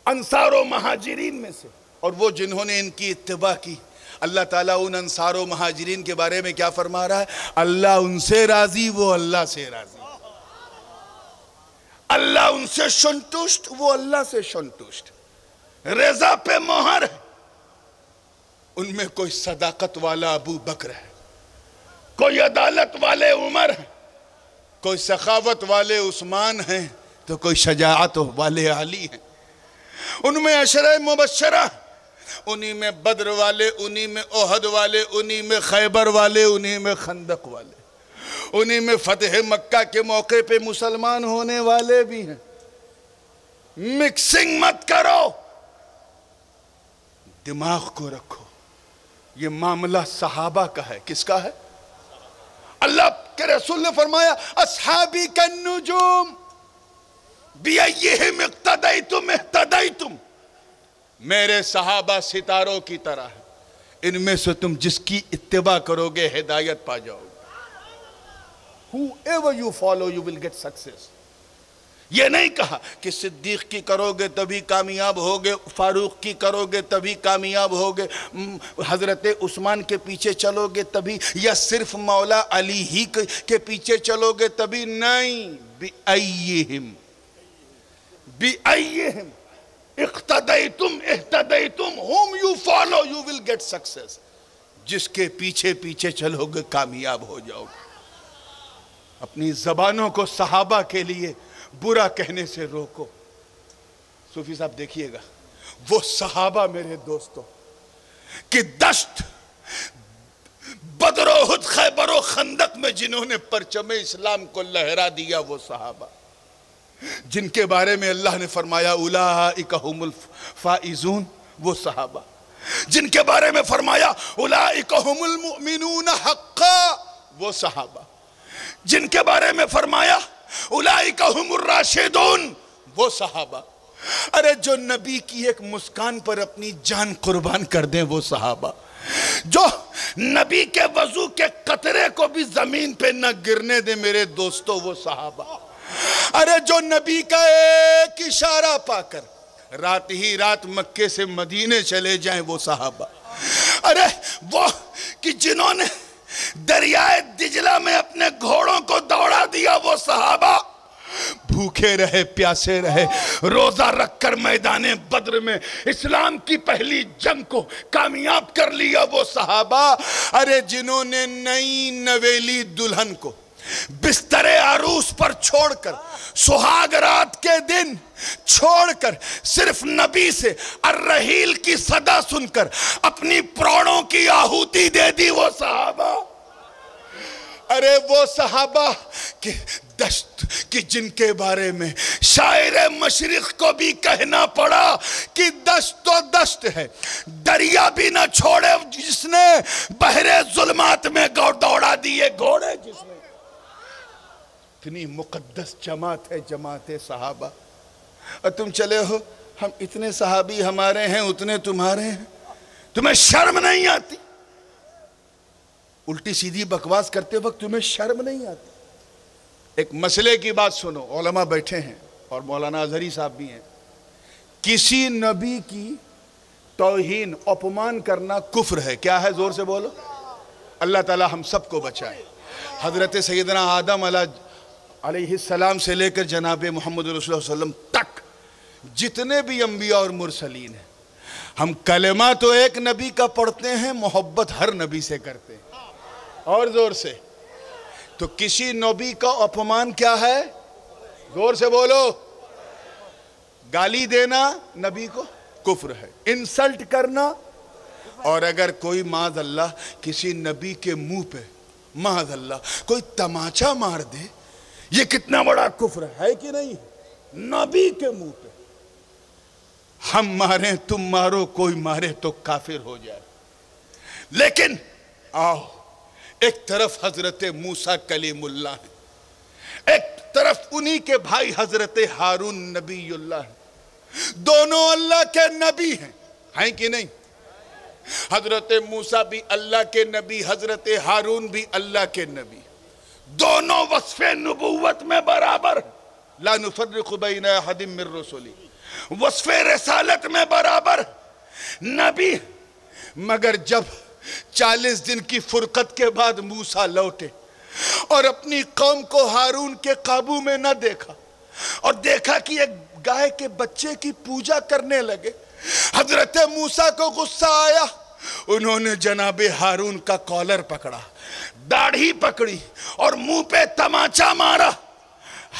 انصار و مہاجرین میں سے, اور وہ جنہوں نے ان کی اتباع کی. اللہ تعالیٰ ان انصار و مہاجرین کے بارے میں کیا فرما رہا ہے؟ اللہ ان سے راضی, وہ اللہ سے راضی. اللہ ان سے سنتشٹ, وہ اللہ سے سنتشٹ. رضا پہ مہر ہے. ان میں کوئی صداقت والا ابو بکر ہے, کوئی عدالت والے عمر ہیں, کوئی سخاوت والے عثمان ہیں, تو کوئی شجاعت والے علی ہیں. ان میں عشرہ مبشرہ, انہی میں بدر والے, انہی میں احد والے, انہی میں خیبر والے, انہی میں خندق والے, انہی میں فتح مکہ کے موقع پہ مسلمان ہونے والے بھی ہیں. مکسنگ مت کرو, دماغ کو رکھو. یہ معاملہ صحابہ کا ہے. کس کا ہے؟ اللہ کے رسول نے فرمایا اصحابی کالنجوم بیئیہم اقتدیتم اہتدیتم. میرے صحابہ ستاروں کی طرح ہیں, ان میں سے تم جس کی اتباع کرو گے ہدایت پا جاؤ گے. Whoever you follow you will get success. یہ نہیں کہا کہ صدیق کی کرو گے تبھی کامیاب ہوگے، فاروق کی کرو گے تبھی کامیاب ہوگے، حضرت عثمان کے پیچھے چلو گے تبھی، یا صرف مولا علی ہی کے پیچھے چلو گے تبھی، نہیں، بِأَيِّهِمْ اقتدیتم اہتدیتم whom you follow you will get success. جس کے پیچھے پیچھے چلو گے کامیاب ہو جاؤ گے. اپنی زبانوں کو صحابہ کے لیے برا کہنے سے روکو. صوفی صاحب دیکھیے گا وہ صحابہ میرے دوستوں کہ دشت بدر و احد خیبر و خندق میں جنہوں نے پرچم اسلام کو لہرا دیا، وہ صحابہ جن کے بارے میں اللہ نے فرمایا اولئک ھم الفائزون، وہ صحابہ جن کے بارے میں فرمایا اولئک ھم المؤمنون حقا، وہ صحابہ جن کے بارے میں فرمایا اولئک ھم الراشدون، وہ صحابہ. ارے جو نبی کی ایک مسکان پر اپنی جان قربان کر دیں، وہ صحابہ جو نبی کے وضو کے قطرے کو بھی زمین پہ نہ گرنے دیں میرے دوستو، وہ صحابہ. ارے جو نبی کا ایک اشارہ پا کر رات ہی رات مکے سے مدینے چلے جائیں، وہ صحابہ. ارے وہ کہ جنہوں نے دریائے دجلہ میں اپنے گھوڑوں کو دوڑا دیا، وہ صحابہ بھوکے رہے پیاسے رہے، روزہ رکھ کر میدان بدر میں اسلام کی پہلی جنگ کو کامیاب کر لیا، وہ صحابہ. ارے جنہوں نے نئی نویلی دلہن کو بستر عروس پر چھوڑ کر، سہاگ رات کے دن چھوڑ کر، صرف نبی سے الرحیل کی صدا سن کر اپنی پراڑوں کی آہوتی دے دی، وہ صحابہ. ارے وہ صحابہ کہ دشت کہ جن کے بارے میں شاعر مشرق کو بھی کہنا پڑا کہ دشت تو دشت ہے، دریا بھی نہ چھوڑے جس نے، بحر ظلمات میں دوڑا دیے گھوڑے جس نے. اتنی مقدس جماعت ہے جماعت صحابہ، اور تم چلے ہو ہم اتنے صحابی ہمارے ہیں اتنے تمہارے ہیں، تمہیں شرم نہیں آتی؟ الٹی سیدھی بکواس کرتے وقت تمہیں شرم نہیں آتی؟ ایک مسئلے کی بات سنو، علماء بیٹھے ہیں اور مولانا اظہری صاحب بھی ہیں. کسی نبی کی توہین اپمان کرنا کفر ہے. کیا ہے؟ زور سے بولو. اللہ تعالی ہم سب کو بچائے. حضرت سیدنا آدم علیہ السلام سے لے کر جناب محمد رسول اللہ صلی اللہ علیہ وسلم تک جتنے بھی انبیاء اور مرسلین ہیں، ہم کلمہ تو ایک نبی کا پڑھتے ہیں، محبت ہر نبی سے کرتے ہیں. اور زور سے. تو کسی نبی کا اپمان کیا ہے؟ زور سے بولو. گالی دینا نبی کو کفر ہے، انسلٹ کرنا. اور اگر کوئی معاذ اللہ کسی نبی کے منہ پہ معاذ اللہ کوئی تماچا مار دے، یہ کتنا بڑا کفر ہے کہ نہیں؟ نبی کے منہ پہ ہم ماریں تم مارو، کوئی مارے تو کافر ہو جائے. لیکن آؤ، ایک طرف حضرت موسیٰ کلیم اللہ ہے، ایک طرف انہی کے بھائی حضرت ہارون نبی اللہ ہے. دونوں اللہ کے نبی ہیں کہ نہیں؟ حضرت موسیٰ بھی اللہ کے نبی، حضرت ہارون بھی اللہ کے نبی. دونوں وصف نبوت میں برابر، لا نفرق بین احد من رسلی، وصف رسالت میں برابر نبی. مگر جب 40 دن کی فرقت کے بعد موسیٰ لوٹے اور اپنی قوم کو ہارون کے قابو میں نہ دیکھا اور دیکھا کہ ایک گائے کے بچے کی پوجا کرنے لگے، حضرت موسیٰ کو غصہ آیا. انہوں نے جناب ہارون کا کالر پکڑا، داڑھی پکڑی اور منہ پہ تماچا مارا.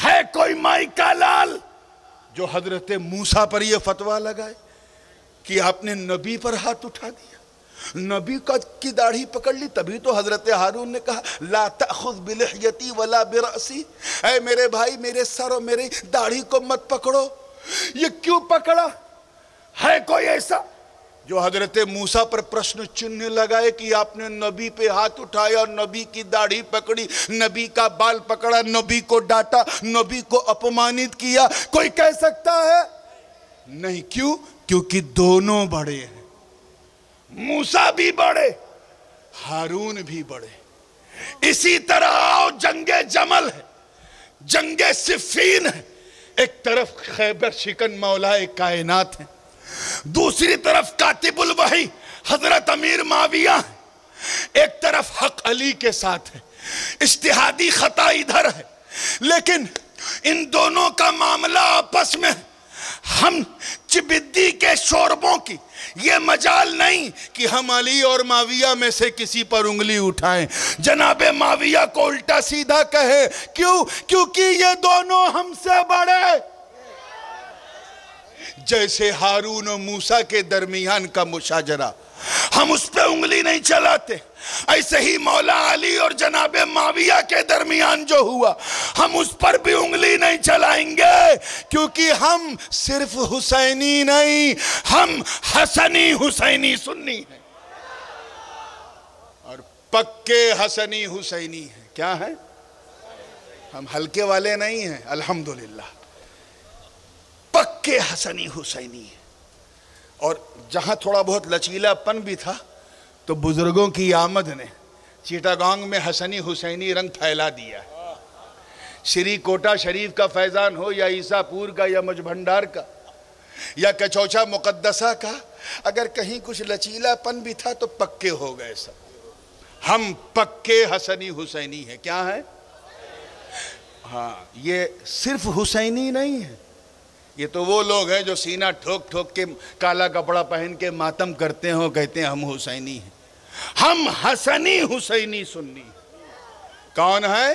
ہے کوئی مائی کا لال جو حضرت موسیٰ پر یہ فتویٰ لگائے کہ آپ نے نبی پر ہاتھ اٹھا دیا، نبی کی داڑھی پکڑ لی؟ تبھی تو حضرت ہارون نے کہا لا تأخذ بلحیتی ولا برأسی، اے میرے بھائی میرے سر اور میرے داڑھی کو مت پکڑو. یہ کیوں پکڑا؟ ہے کوئی ایسا جو حضرت موسیٰ پر پرشن چننے لگائے کہ آپ نے نبی پہ ہاتھ اٹھایا اور نبی کی داڑھی پکڑی، نبی کا بال پکڑا، نبی کو ڈانٹا، نبی کو اپمانت کیا؟ کوئی کہہ سکتا ہے؟ نہیں. کیوں؟ کیونکہ دونوں بڑے ہیں. موسیٰ بھی بڑے، ہارون بھی بڑے. اسی طرح آؤ، جنگ جمل ہے، جنگ صفین ہے، ایک طرف خیبر شکن مولا کائنات ہیں، دوسری طرف کاتب الوحی حضرت امیر معاویہ ہیں، ایک طرف حق علی کے ساتھ ہے، اجتہادی خطا ادھر ہے، لیکن ان دونوں کا معاملہ آپس میں ہم چبدی کے شوربوں کی یہ مجال نہیں کہ ہم علی اور معاویہ میں سے کسی پر انگلی اٹھائیں، جناب معاویہ کو الٹا سیدھا کہے، کیونکہ یہ دونوں ہم سے بڑے، جیسے ہارون و موسیٰ کے درمیان کا مشاجرہ ہم اس پہ انگلی نہیں چلاتے، ایسے ہی مولا علی اور جناب معاویہ کے درمیان جو ہوا ہم اس پر بھی انگلی نہیں چلائیں گے، کیونکہ ہم صرف حسینی نہیں، ہم حسنی حسینی سنی ہیں اور پکے حسنی حسینی ہیں۔ کیا ہیں؟ ہم ہلکے والے نہیں ہیں، الحمدللہ پکے حسنی حسینی ہیں۔ اور جہاں تھوڑا بہت لچیلا پن بھی تھا تو بزرگوں کی آمد نے چیٹاگانگ میں حسنی حسینی رنگ پھیلا دیا ہے۔ شری کوٹا شریف کا فیضان ہو یا عیسیٰ پور کا یا مجھبھنڈار کا یا کچوچا مقدسہ کا، اگر کہیں کچھ لچیلا پن بھی تھا تو پکے ہو گئے سب۔ ہم پکے حسنی حسینی ہیں۔ کیا ہیں؟ ہاں، یہ صرف حسینی نہیں ہے، یہ تو وہ لوگ ہیں جو سینہ ٹھوک ٹھوک کے کالا کپڑا پہن کے ماتم کرتے ہیں، کہتے ہیں ہم حسینی ہیں۔ ہم حسنی حسینی سنی۔ کون ہے؟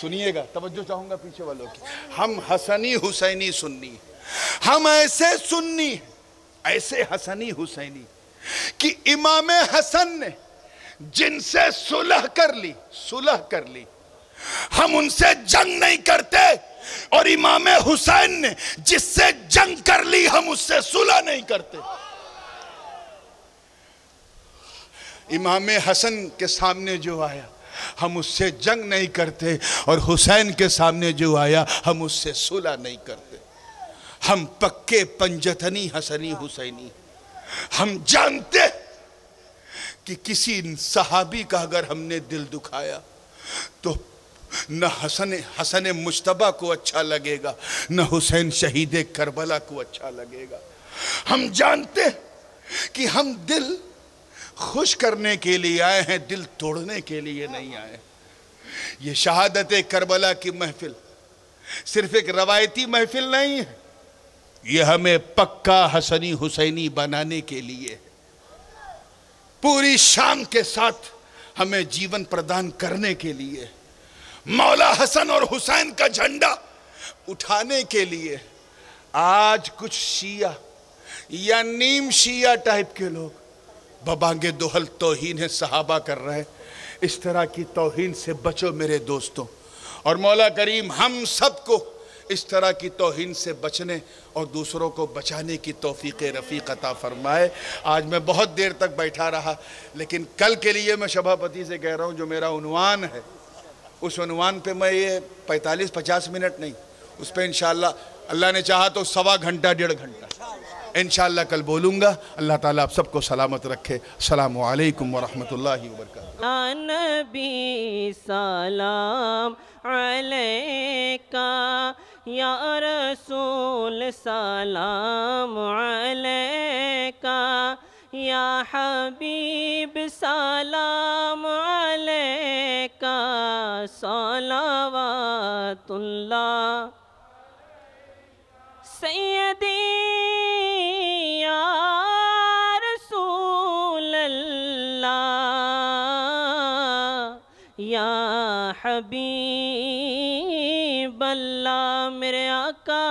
سنیے گا، توجہ چاہوں گا پیچھے والوں کی۔ ہم حسنی حسینی سنی، ہم ایسے سنی، ایسے حسنی حسینی کہ امام حسن نے جن سے صلح کر لی ہم ان سے جنگ نہیں کرتے، اور امام حسین نے جس سے جنگ کر لی ہم اس سے صلح نہیں کرتے۔ امام حسن کے سامنے جو آیا ہم اس سے جنگ نہیں کرتے، اور حسین کے سامنے جو آیا ہم اس سے صلح نہیں کرتے۔ ہم پکے پنجتنی حسنی حسینی۔ ہم جانتے کہ کسی صحابی کا اگر ہم نے دل دکھایا تو نہ حسن مجتبیٰ کو اچھا لگے گا، نہ حسین شہید کربلا کو اچھا لگے گا۔ ہم جانتے کہ ہم دل خوش کرنے کے لیے آئے ہیں، دل توڑنے کے لیے نہیں آئے۔ یہ شہادت کربلا کی محفل صرف ایک روایتی محفل نہیں ہے، یہ ہمیں پکا حسنی حسینی بنانے کے لیے پوری شان کے ساتھ ہمیں جیون پردان کرنے کے لیے، مولا حسن اور حسین کا جھنڈا اٹھانے کے لیے۔ آج کچھ شیعہ یا نیم شیعہ ٹائپ کے لوگ ببانگ دہل توہین صحابہ کر رہے ہیں، اس طرح کی توہین سے بچو میرے دوستوں، اور مولا کریم ہم سب کو اس طرح کی توہین سے بچنے اور دوسروں کو بچانے کی توفیق رفیق عطا فرمائے۔ آج میں بہت دیر تک بیٹھا رہا، لیکن کل کے لیے میں شبھاپتی سے کہہ رہا ہوں جو میرا عنوان ہے اس عنوان پہ میں یہ 45-50 منٹ نہیں، اس پہ انشاءاللہ اللہ نے چاہا تو 1.25 گھنٹہ 1.5 گھنٹہ انشاءاللہ کل بولوں گا۔ اللہ تعالیٰ آپ سب کو سلامت رکھے۔ السلام علیکم ورحمۃ اللہ وبرکاتہ۔ یا نبی سلام علیکہ، یا رسول سلام علیکہ، یا حبیب سلام علیکہ، صلوات اللہ سیدی یا رسول اللہ، یا حبیب اللہ، میرے آقا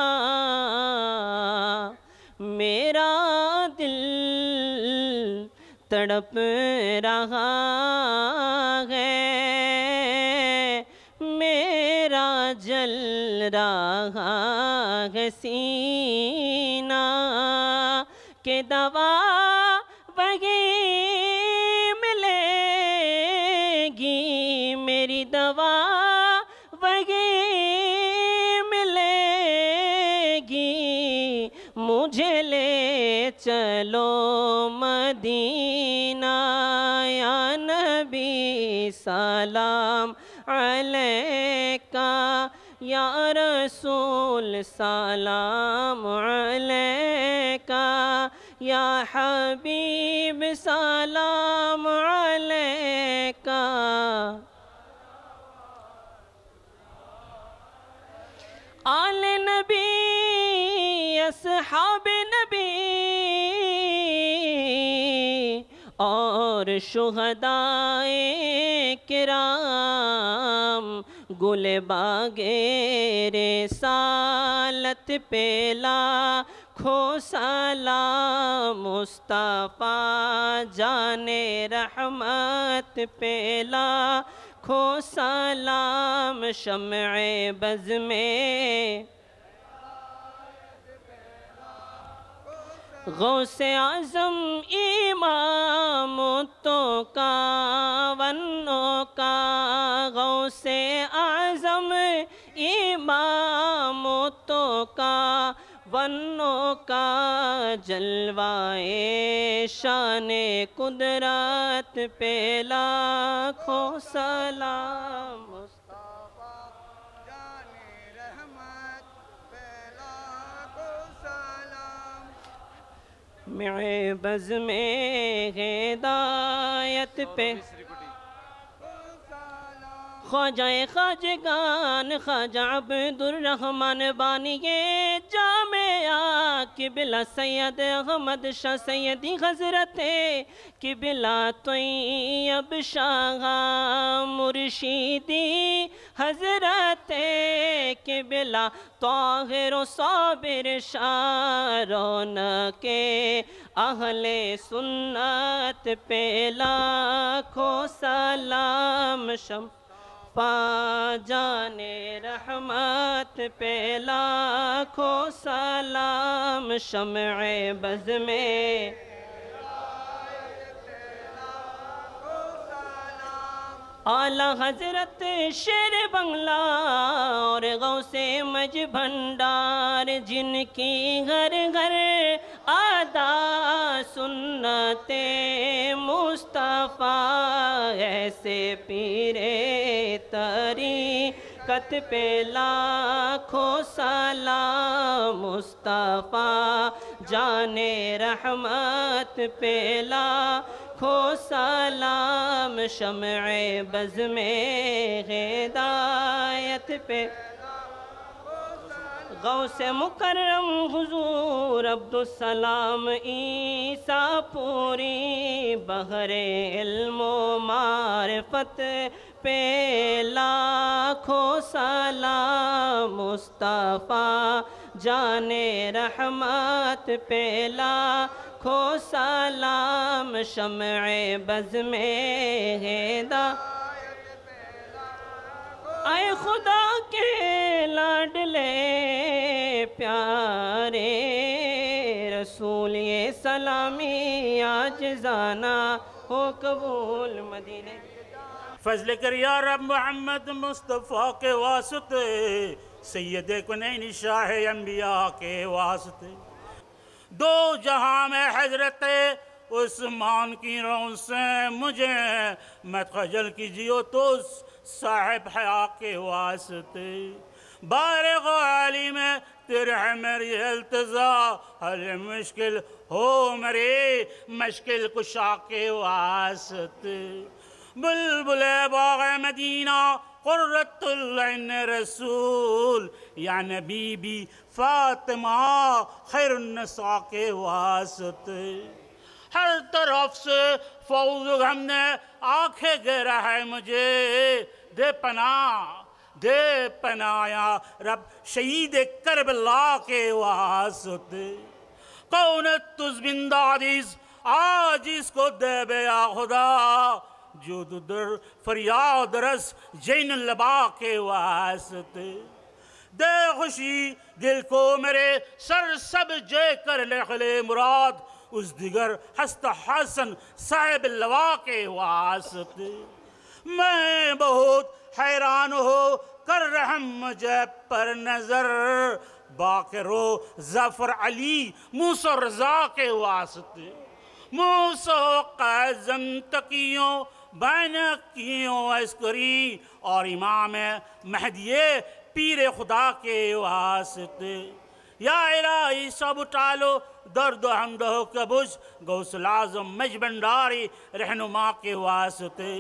میرا دل تڑپ رہا ہے، میرا جل رہا ہے سینہ، کہ دوا وہی ملے گی، میری دوا وہی ملے گی، مجھے لے چلو مدینہ، یا نبی سلام علیکہ، یا رسول سلام علیکہ یا حبیب سلام علیکہ آل نبی اصحاب نبی اور شہدائے کرام گل باغ رسالت پہ لاکھوں سلام مصطفیٰ جان رحمت پہ لاکھوں سلام شمع بز میں غوث اعظم امامتوں کا ونوں کا غوث اعظم امامتوں کا ونوں کا جلوائے شان قدرت پہ لاکھوں سلام معبز میں ہدایت پہ خواجہ خواجگان خواجہ عبد الرحمن بانی جامعہ قبلہ سید احمد شاہ سیدی حضرت قبلہ طیب شاہ مرشیدی حضرت قبلہ طاہر و صابر شاہ رونق اہل سنت پہ لاکھوں سلام پا جان رحمت پہ لاکھوں سلام شمع بز میں اعلیٰ حضرت شیر بنگلہ اور غوث مج بھنڈار جن کی گھر گھر ادا سنت مصطفیٰ ایسے پیر طریقت پہ لاکھوں سلام مصطفیٰ جان رحمت پہ لاکھوں سلام شمع بز میں ہدایت پہ غوث مکرم حضور عبدالسلام عیسیٰ پوری بحر علم و معرفت پہ لاکھوں سلام مصطفیٰ جان رحمت پہ لاکھوں سلام شمع بز میں ہدایت اے خدا کے لاڈلے پیارے رسول یہ سلامی عاجزانہ ہو قبول مدینے فضل کر یا رب محمد مصطفیٰ کے واسطے سید کنین شاہ انبیاء کے واسطے دو جہاں میں حضرت عثمان کی رون سے مجھے مت خجل کیجیو تو صاحب حیا کے واسطے بارغ عالی میں تیرے میری التضاء حل مشکل ہو میرے مشکل کشا کے واسطے بلبل باغ مدینہ قرۃ العین رسول یا نبی بی فاطمہ خیر النساء کے واسطے ہر طرف سے فوز غم نے آنکھیں گرا ہے مجھے دے پناہ یا رب شہید کربلا کے واسطے کونت تز بندادیز آج اس کو دے بے یا خدا جو در فریاد رس جین اللبا کے واسطے دے خوشی دل کو میرے سر سب جے کر لے مراد اس دیگر ہست حسن صاحب اللوا کے واسطے میں بہت حیران ہو کر رحم مجھے پر نظر باقر و ظفر علی موسیٰ رضا کے واسطے موسیٰ قیزن تقیوں بینکیوں عسکری اور امام مہدی پیر خدا کے واسطے یا الہی سب اٹھالو درد و حمد و کبش غوث العظم مجبنداری رہنما کے واسطے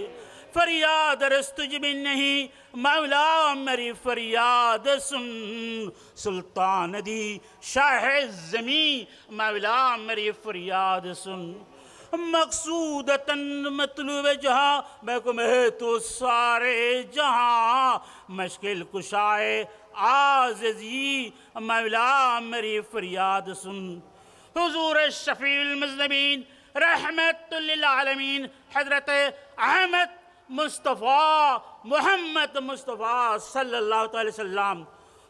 فریاد رستج بھی نہیں مولا میری فریاد سن سلطان دی شاہ زمین مولا میری فریاد سن مقصودتاً مطلوب جہاں محکم ہے تو سارے جہاں مشکل کشائے عاجزی مولا میری فریاد سن حضور شفیع المذنبین رحمت للعالمین حضرت احمد مصطفیٰ محمد مصطفیٰ صلی اللہ علیہ وسلم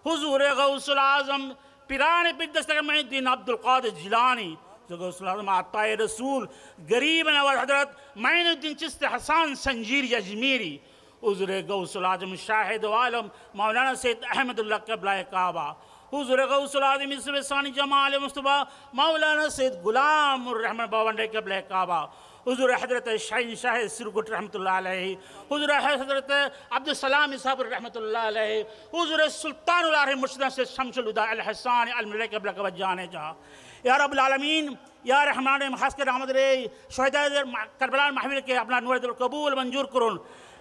حضور غوث العظم پیران پیر دستگیر معین الدین عبد القادر جیلانی غوث العظم عطائے رسول غریب نواز حضرت معین الدین چشتی حسان سنجیری اجمیری حضور غوث العظم شاہد عالم مولانا سید احمد اللہ قبلہ کعبہ حضور غوث العظم یوسف ثانی جمال مصطفیٰ مولانا سید غلام الرحمن باونڈے قبلہ کعبہ حضور حضرت شاہین شاہ سرگٹ رحمۃ اللہ علیہ حضور حضرت عبدالسلام صاحب رحمۃ اللہ علیہ حضور سلطان العارف مرشد سے شمس الہدیٰ الحسان الملک قبلہ قبل جانے جہاں یا رب العالمین یا رحمان خاص کر رحمت رے شہداء کربلا محفل کے اپنا نور دل قبول منظور کرون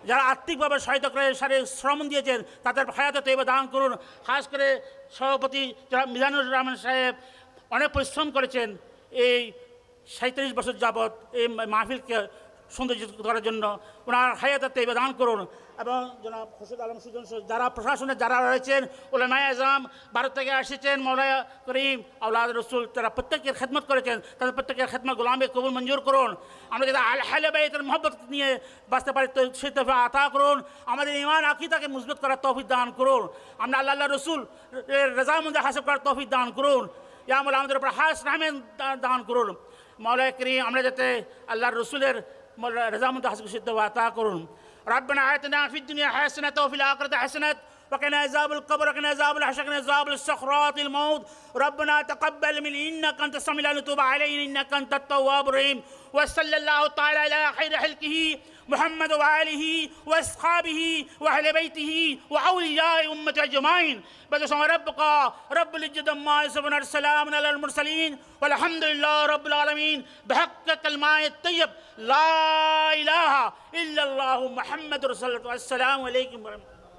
যারা আত্মিকভাবে সহায়তা করে সারে শ্রম দিয়েছেন তাদের হায়াতে তৈবা দান করুন খাস করে সভাপতি যারা মিজানুর রহমান সাহেব অনেক পরিশ্রম করেছেন এই 37 বছর যাবৎ এই মাহফিলকে সৌন্দর্য করার জন্য ওনার হায়াতে তৈবা দান করুন এবং জনাব খোরশেদ আলম সুজন যারা প্রশাসনে যারা রয়েছেন উলামায়ে আযম ভারত থেকে এসেছেন মাওলানা করিম আওলাদ রসুল তারা প্রত্যেকের খেদমত করেছেন তাদের প্রত্যেকের খেদমত গোলামে কবুল মঞ্জুর করুন আমরা যাতে আহলে বাইতের মহব্বত নিয়ে বাঁচতে পারি তো সেই তৌফিক আতা করুন আমাদের ঈমান আকীদাকে মজবুত করার তৌফিক দান করুন আমরা আল্লাহ রসুল রজামন্দ হাসিল করার তৌফিক দান করুন ইয়া মাওলা আমাদের উপর খাস রহমত দান করুন মাওলা করিম আমরা যাতে আল্লাহর রসুলের رضامند حسن شد وعطا کرن ربنا آتنا في الدنيا حسنة وفي الآخرة حسنة وقنا عذاب القبر وقنا عذاب الحشر وقنا عذاب السكرات الموت ربنا تقبل من إنك أنت السميع العليم وتب علينا إنك أنت التواب الرحيم وصلى الله تعالى على خير خلقه محمد وآله وأصحابه وأهل بيته وأولياء أمة أجمعين بسم ربك رب العزة عما يصفون السلام على المرسلين والحمد لله رب العالمين بحق كلمات الطيب لا إله إلا الله محمد رسول الله السلام عليكم ورحمة الله